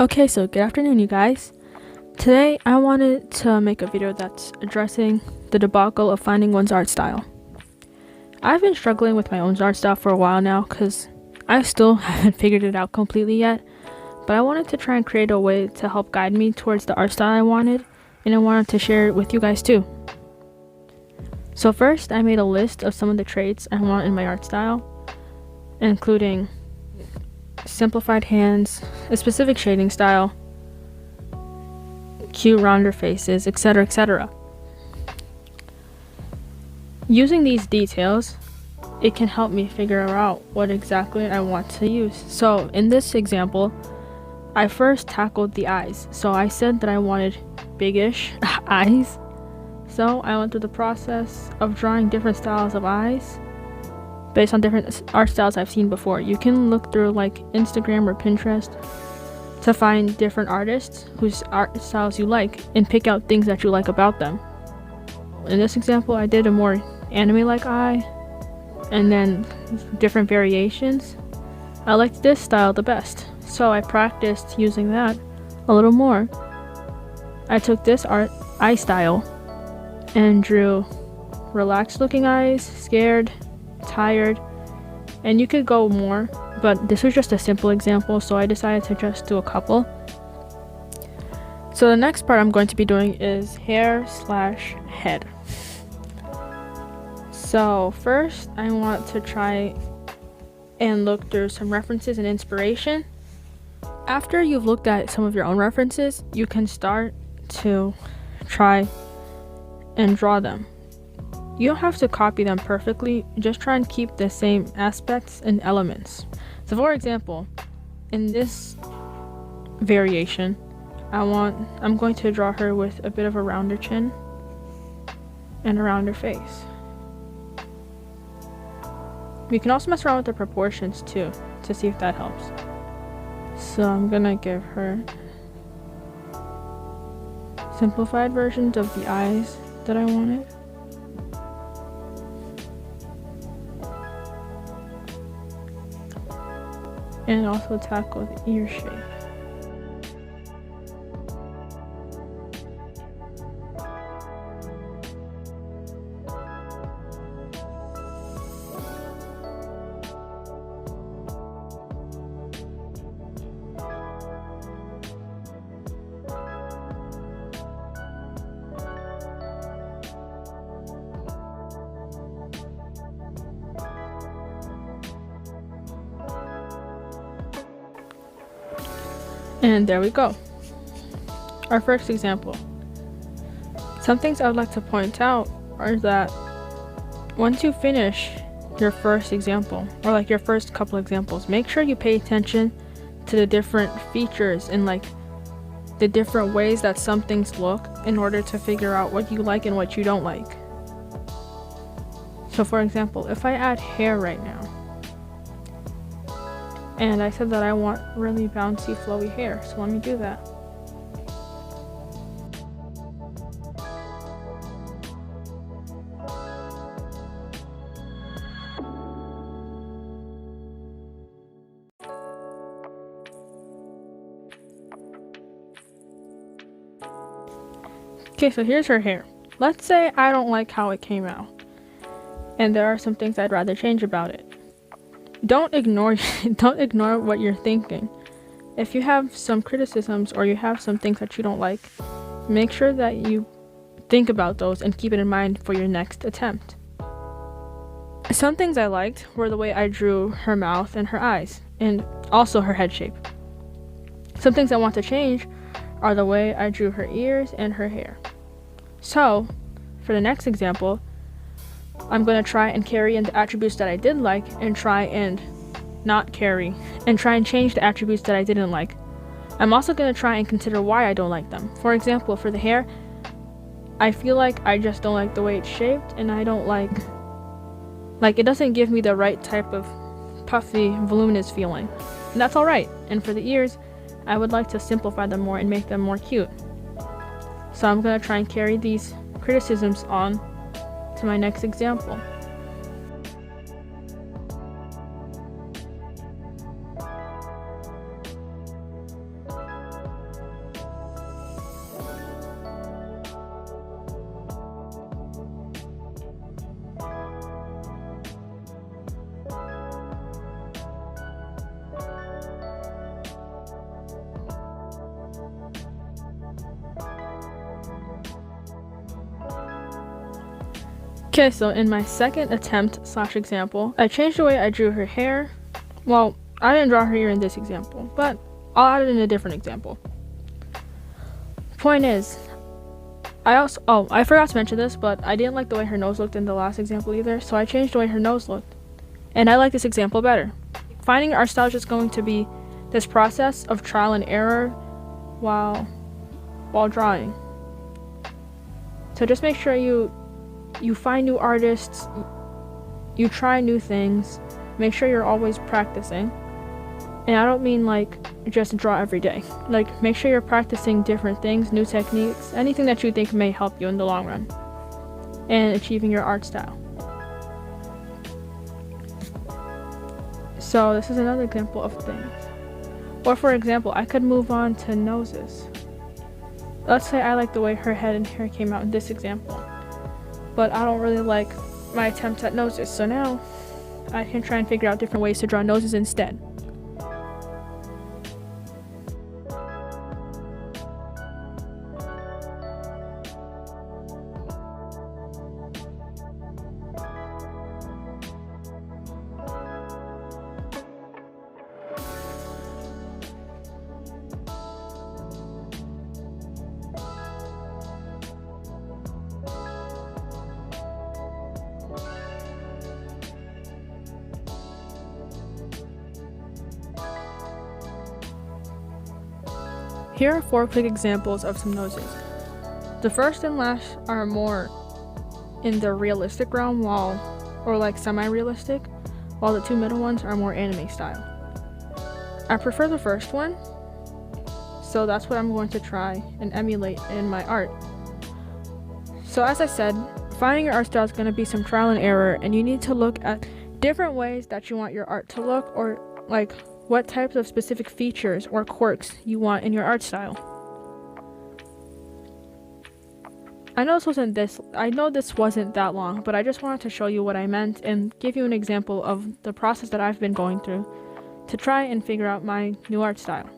Okay, so good afternoon, you guys. Today, I wanted to make a video that's addressing the debacle of finding one's art style. I've been struggling with my own art style for a while now because I still haven't figured it out completely yet, but I wanted to try and create a way to help guide me towards the art style I wanted, and I wanted to share it with you guys too. So first, I made a list of some of the traits I want in my art style, including simplified hands, a specific shading style, cute rounder faces, etc., etc. Using these details, it can help me figure out what exactly I want to use. So in this example, I first tackled the eyes. So I said that I wanted biggish eyes. So I went through the process of drawing different styles of eyes based on different art styles I've seen before. You can look through like Instagram or Pinterest to find different artists whose art styles you like and pick out things that you like about them. In this example, I did a more anime-like eye and then different variations. I liked this style the best, so I practiced using that a little more. I took this eye style and drew relaxed looking eyes, scared, tired, and you could go more, but this was just a simple example, so I decided to just do a couple. So the next part I'm going to be doing is hair/head. So first I want to try and look through some references and inspiration. After you've looked at some of your own references, you can start to try and draw them. You don't have to copy them perfectly, just try and keep the same aspects and elements. So for example, in this variation, I'm going to draw her with a bit of a rounder chin and a rounder face. We can also mess around with the proportions too, to see if that helps. So I'm gonna give her simplified versions of the eyes that I wanted. And also tackle the ear shape. And there we go. Our first example. Some things I would like to point out are that once you finish your first example, or like your first couple examples, make sure you pay attention to the different features and like the different ways that some things look in order to figure out what you like and what you don't like. So for example, if I add hair right now, and I said that I want really bouncy, flowy hair, so let me do that. Okay, so here's her hair. Let's say I don't like how it came out, and there are some things I'd rather change about it. Don't ignore what you're thinking. If you have some criticisms or you have some things that you don't like, make sure that you think about those and keep it in mind for your next attempt. Some things I liked were the way I drew her mouth and her eyes, and also her head shape. Some things I want to change are the way I drew her ears and her hair. So, for the next example, I'm going to try and carry in the attributes that I did like and try and not carry and try and change the attributes that I didn't like. I'm also going to try and consider why I don't like them. For example, for the hair, I feel like I just don't like the way it's shaped, and I don't like it doesn't give me the right type of puffy, voluminous feeling. And that's alright. And for the ears, I would like to simplify them more and make them more cute. So I'm going to try and carry these criticisms on to my next example. Okay, so in my second attempt slash example, I changed the way I drew her hair. Well, I didn't draw her hair in this example, but I'll add it in a different example. Point is, I forgot to mention this, but I didn't like the way her nose looked in the last example either, so I changed the way her nose looked. And I like this example better. Finding your art style is just going to be this process of trial and error while drawing. So just make sure you find new artists, you try new things, make sure you're always practicing. And I don't mean like just draw every day. Like make sure you're practicing different things, new techniques, anything that you think may help you in the long run and achieving your art style. So this is another example of things. Or for example, I could move on to noses. Let's say I like the way her head and hair came out in this example, but I don't really like my attempt at noses. So now I can try and figure out different ways to draw noses instead. Here are 4 quick examples of some noses. The first and last are more in the realistic realm, or like semi-realistic, while the 2 middle ones are more anime style. I prefer the first one, so that's what I'm going to try and emulate in my art. So as I said, finding your art style is going to be some trial and error, and you need to look at different ways that you want your art to look, or like what types of specific features or quirks you want in your art style. I know this wasn't that long, but I just wanted to show you what I meant and give you an example of the process that I've been going through to try and figure out my new art style.